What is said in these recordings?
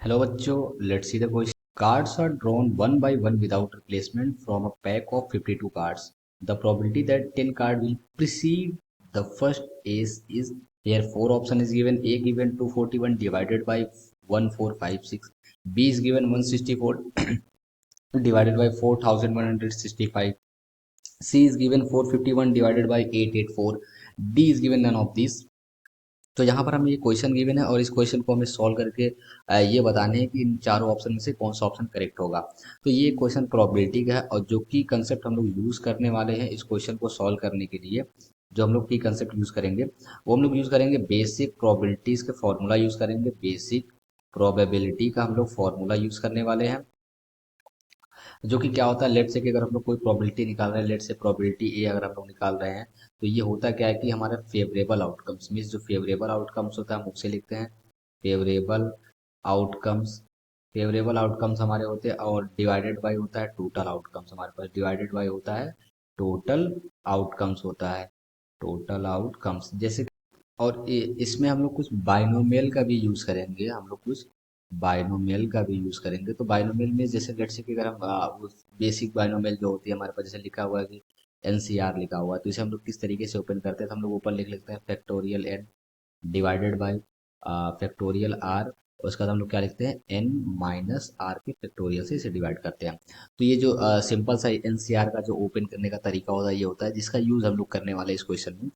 Hello बच्चों, let's see the question. Cards are drawn one by one without replacement from a pack of 52 cards. The probability that 10 cards will precede the first ace is here. Four option is given. A given 241 divided by 1456. B is given 164 divided by 4165. C is given 451 divided by 884. D is given none of these. तो यहाँ पर हमें ये question given है और इस question को हमें सॉल्व करके ये बताने हैं कि इन चारों ऑप्शन में से कौन सा ऑप्शन करेक्ट होगा। तो ये क्वेश्चन प्रोबेबिलिटी का है और जो की कंसेप्ट हम लोग यूज करने वाले हैं इस क्वेश्चन को सॉल्व करने के लिए, जो हम लोग की कंसेप्ट यूज करेंगे वो हम लोग यूज करेंगे बेसिक प्रोबेबिलिटीज के फॉर्मूला यूज करेंगे। बेसिक प्रोबेबिलिटी का हम लोग फॉर्मूला यूज करने वाले हैं, जो कि क्या होता है, लेट से कि अगर हम लोग कोई प्रोबेबिलिटी निकाल रहे हैं, लेट से प्रोबेबिलिटी ए अगर हम लोग निकाल रहे हैं तो ये होता क्या है कि हमारा फेवरेबल आउटकम्स मीन्स जो फेवरेबल आउटकम्स होता है हम उससे लिखते हैं फेवरेबल आउटकम्स। फेवरेबल आउटकम्स हमारे होते हैं और डिवाइडेड बाय होता है टोटल आउटकम्स। हमारे पास डिवाइडेड बाय होता है टोटल आउटकम्स होता है, टोटल आउटकम्स जैसे। और इसमें हम लोग कुछ बाइनोमियल का भी यूज करेंगे, हम लोग कुछ बाइनोमियल का भी यूज करेंगे। तो बाइनोमियल में जैसे लेट्स से कि अगर हम बेसिक बाइनोमियल जो होती है हमारे पास, जैसे लिखा हुआ है कि एनसीआर लिखा हुआ है, तो इसे हम लोग किस तरीके से ओपन करते हैं तो हम लोग ऊपर लिख लेते हैं factorial n divided by factorial r. उसके बाद हम लोग क्या लिखते हैं एन माइनस आर के फैक्टोरियल से इसे डिवाइड करते हैं। तो ये जो सिंपल सा एनसीआर का जो ओपन करने का तरीका होता है ये होता है, जिसका यूज हम लोग करने वाले हैं इस क्वेश्चन में।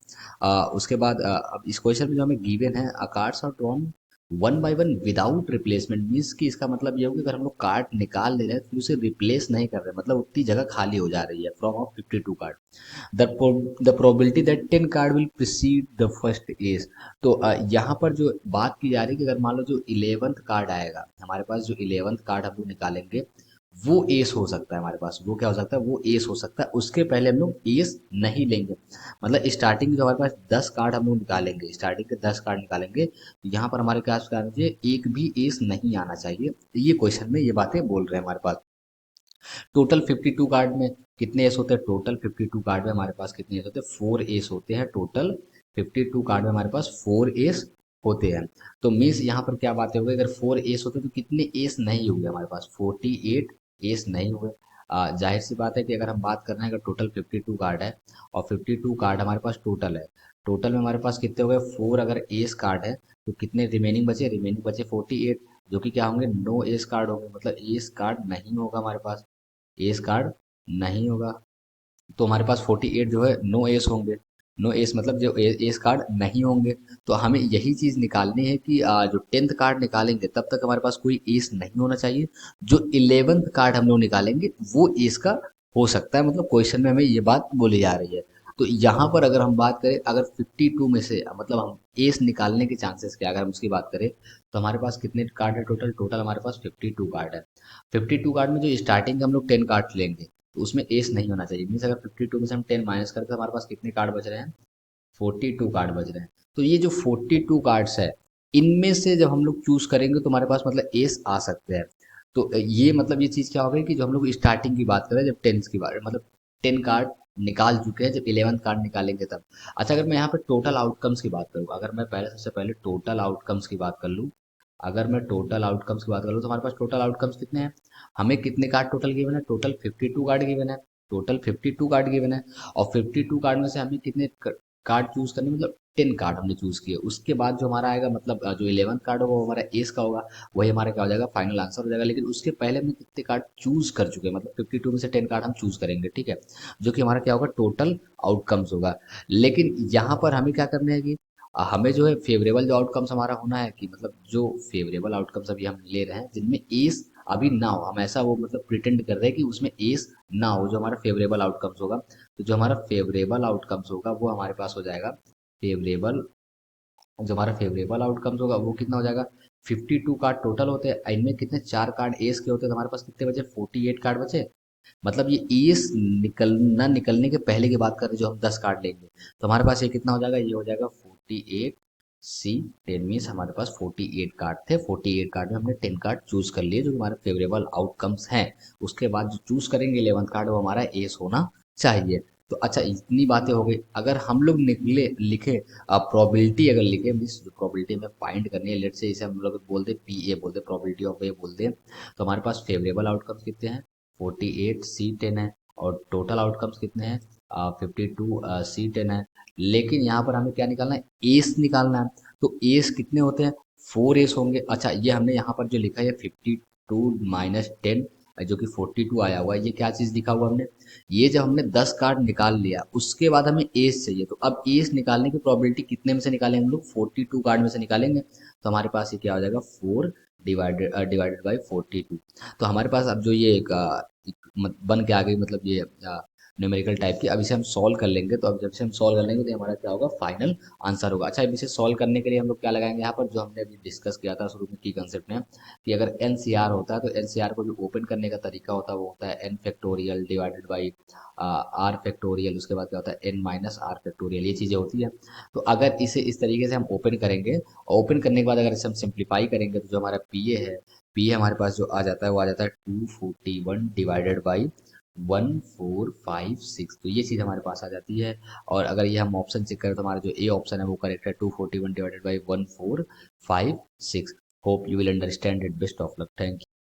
उसके बाद अब इस क्वेश्चन में जो हमें गिवन है cards are drawn one by one without replacement means कि इसका मतलब ये हो कि अगर हम लोग कार्ड निकाल ले रहे हैं तो उसे रिप्लेस नहीं कर रहे, मतलब उतनी जगह खाली हो जा रही है from of 52 card. The probability that 10 card will precede the first ace. तो यहाँ पर जो बात की जा रही है कि अगर मान लो जो 11th कार्ड आएगा हमारे पास, जो 11th कार्ड हम लोग निकालेंगे वो एस हो सकता है हमारे पास। वो क्या हो सकता है, वो एस हो सकता है। उसके पहले हम लोग एस नहीं लेंगे, मतलब स्टार्टिंग जो हमारे पास 10 कार्ड हम लोग निकालेंगे, स्टार्टिंग के 10 कार्ड निकालेंगे तो यहाँ पर हमारे पास क्या आना चाहिए, एक भी एस नहीं आना चाहिए। तो ये क्वेश्चन में ये बातें बोल रहे हैं हमारे पास। टोटल 52 कार्ड में कितने एस होते हैं, टोटल 52 कार्ड में हमारे पास कितने एस होते हैं, 4 एस होते हैं। टोटल 52 कार्ड में हमारे पास 4 एस होते हैं। तो मीन्स यहाँ पर क्या बातें हो गई, अगर 4 एस होते तो कितने एस नहीं हुए हमारे पास, 48 एस नहीं हुए। जाहिर सी बात है कि अगर हम बात कर रहे हैं अगर टोटल 52 कार्ड है और 52 कार्ड हमारे पास टोटल है, टोटल में हमारे पास कितने हो गए 4, अगर एस कार्ड है तो कितने रिमेनिंग बचे, रिमेनिंग बचे 48, जो कि क्या होंगे, नो एस कार्ड होंगे, मतलब एस कार्ड नहीं होगा हमारे पास, एस कार्ड नहीं होगा। तो हमारे पास 48 जो है नो एस होंगे, नो एस मतलब जो एस कार्ड नहीं होंगे। तो हमें यही चीज निकालनी है कि जो 10th कार्ड निकालेंगे तब तक हमारे पास कोई एस नहीं होना चाहिए। जो 11th कार्ड हम लोग निकालेंगे वो एस का हो सकता है, मतलब क्वेश्चन में हमें ये बात बोली जा रही है। तो यहाँ पर अगर हम बात करें, अगर 52 में से मतलब हम एस निकालने के चांसेस क्या, अगर हम उसकी बात करें तो हमारे पास कितने कार्ड है, टोटल टोटल हमारे पास 52 कार्ड है। 52 कार्ड में जो स्टार्टिंग हम लोग 10 कार्ड लेंगे तो उसमें एस नहीं होना चाहिए। मीन्स अगर 52 में से हम 10 माइनस करते तो हमारे पास कितने कार्ड बच रहे हैं, 42 कार्ड बच रहे हैं। तो ये जो 42 कार्ड्स है इनमें से जब हम लोग चूज करेंगे तो हमारे पास मतलब एस आ सकते हैं। तो ये मतलब ये चीज क्या हो गई कि जो हम लोग स्टार्टिंग की बात करें, जब 10 की बात मतलब 10 कार्ड निकाल चुके हैं, जब 11th कार्ड निकालेंगे तब। अच्छा, अगर मैं यहाँ पे टोटल आउटकम्स की बात करूँ, अगर मैं पहले सबसे पहले टोटल आउटकम्स की बात कर लूँ, अगर मैं टोटल आउटकम्स की बात करूँ तो हमारे पास टोटल आउटकम्स कितने हैं, हमें कितने कार्ड टोटल गिवन है, टोटल 52 कार्ड गिवन है, टोटल 52 कार्ड गिवन है। और 52 कार्ड में से हमें कितने कार्ड चूज करने, मतलब 10 कार्ड हमने चूज किए। उसके बाद जो हमारा आएगा मतलब जो 11th कार्ड होगा वो हमारा एस का होगा, वही हमारा क्या हो जाएगा, फाइनल आंसर हो जाएगा। लेकिन उसके पहले हमने कितने कार्ड चूज कर चुके हैं, मतलब 52 में से 10 कार्ड हम चूज करेंगे, ठीक है, जो कि हमारा क्या होगा, टोटल आउटकम्स होगा। लेकिन यहाँ पर हमें क्या करना है कि हमें जो है फेवरेबल जो आउटकम्स हमारा होना है कि मतलब जो फेवरेबल आउटकम्स अभी हम ले रहे हैं जिनमें एस अभी ना हो, हम ऐसा वो मतलब प्रिटेंड कर रहे हैं कि उसमें एस ना हो, जो हमारा फेवरेबल आउटकम्स होगा। तो जो हमारा फेवरेबल आउटकम्स होगा वो हमारे पास हो जाएगा फेवरेबल, जो हमारा फेवरेबल आउटकम्स होगा वो कितना हो जाएगा, 52 कार्ड टोटल होते हैं, इनमें कितने 4 कार्ड एस के होते हैं तो हमारे पास कितने बचे, 48 कार्ड बचे। मतलब ये एस निकलना निकलने के पहले की बात करें जो हम 10 कार्ड लेंगे तो हमारे पास ये कितना हो जाएगा, ये हो जाएगा 48 सी 10 मीन्स हमारे पास 48 कार्ड थे। 48 कार्ड में हमने 10 कार्ड चूज कर लिए जो हमारे फेवरेबल आउटकम्स हैं। उसके बाद जो चूज करेंगे 11th कार्ड वो हमारा एस होना चाहिए। तो अच्छा इतनी बातें हो गई, अगर हम लोग निकले लिखे प्रोबेबिलिटी अगर लिखे मीन्स जो प्रोबेबिलिटी हमें फाइंड करनी है, लेट से इसे हम लोग बोलते पी ए बोलते, प्रोबेबिलिटी ऑफ ए बोलते हैं। तो हमारे पास फेवरेबल आउटकम्स कितने हैं, 48 सी 10 है, और टोटल आउटकम्स कितने हैं, 52 सी 10 है। लेकिन यहाँ पर हमें क्या निकालना है, एस निकालना है। तो एस कितने होते हैं, 4 एस होंगे। अच्छा ये हमने यहाँ पर जो लिखा है 52 - 10 जो कि 42 आया हुआ है, ये क्या चीज़ लिखा हुआ हमने, ये जब हमने 10 कार्ड निकाल लिया उसके बाद हमें एस चाहिए। तो अब एस निकालने की प्रोबेबिलिटी कितने में से निकालेंगे हम लोग, 42 कार्ड में से निकालेंगे। तो हमारे पास ये क्या हो जाएगा, 4 डिवाइडेड बाई 42। तो हमारे पास अब जो ये एक बन के आ गई, मतलब ये न्यूमेरिकल टाइप की। अब इसे हम सॉल्व कर लेंगे, तो अब जब से हम सॉल्व कर लेंगे तो हमारा क्या होगा, फाइनल आंसर होगा। अच्छा अब इसे सॉल्व करने के लिए हम लोग क्या लगाएंगे, यहाँ पर जो हमने अभी डिस्कस किया था शुरू में की कंसेप्ट में, कि अगर एनसीआर होता है तो एनसीआर को जो ओपन करने का तरीका होता है वो होता है n factorial divided by r factorial, उसके बाद क्या होता है एन माइनस आर फैक्टोरियल, ये चीज़ें होती है। तो अगर इसे इस तरीके से हम ओपन करेंगे, और ओपन करने के बाद अगर इसे हम सिंप्लीफाई करेंगे, तो जो हमारा पी ए है, पी ए हमारे पास जो आ जाता है वो आ जाता है 241 डिवाइडेड बाई 1456। तो ये चीज़ हमारे पास आ जाती है। और अगर ये हम ऑप्शन चेक करें तो हमारा जो ए ऑप्शन है वो करेक्ट है, 241 divided by 1456। Hope you will understand it. Best of luck, thank you.